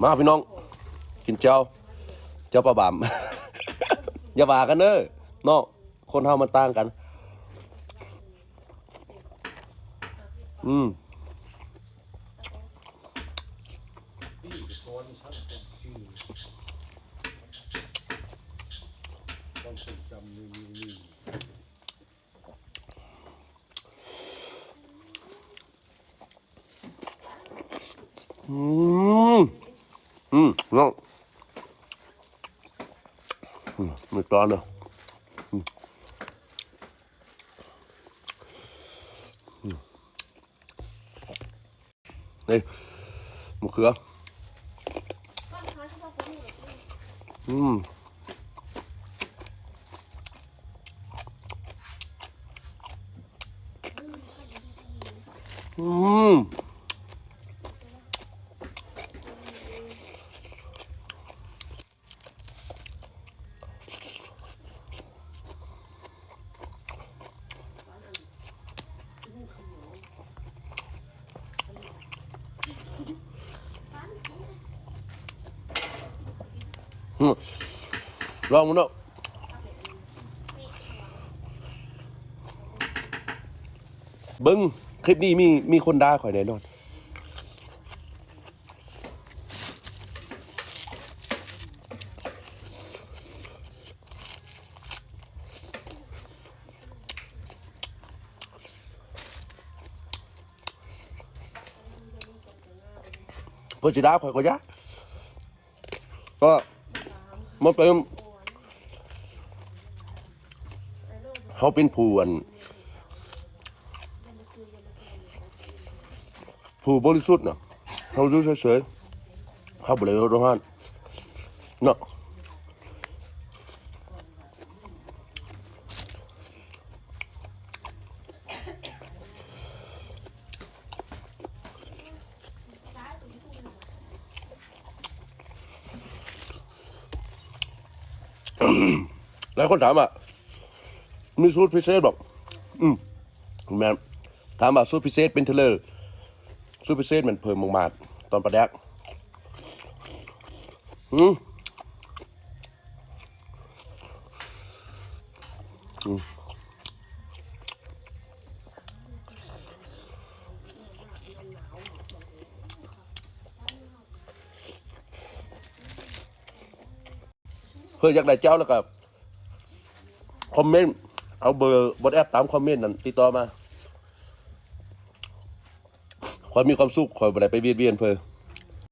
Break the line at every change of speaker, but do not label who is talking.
มาพี่น้องกินเจ้าปลาบ่ามอย่าว่ากันเด้อเนาะคนเฮามันต่างกันอืมอืมน้องไม่ตอนเนาะนี่มะเขืออืมอืมลองมันเนาะเบิ้งคลิปนี้มีคนด่าข่อยแน่นอนเพื่อจะด่าข่อยก็ยะก็มันเป็นเขาเป็นผู้บริสุทธิ์เนาะเขาดูเฉยๆเขาบริสุทธิ์ร้อนเนาะหลายคนถามอ่ะมีสูตรพิเศษบอกแม่ถามว่าสูตรพิเศษเป็นเทเลอร์สูตรพิเศษมันเพิ่มมากๆตอนประแดกเพื่ออยากได้เจ้าแล้วก็คอมเมนต์เอาเบอร์บนแอปตามคอมเมนต์นั่นติดต่อมาคอยมีความสุขคอยไปไหนไปเวียนเพื่อ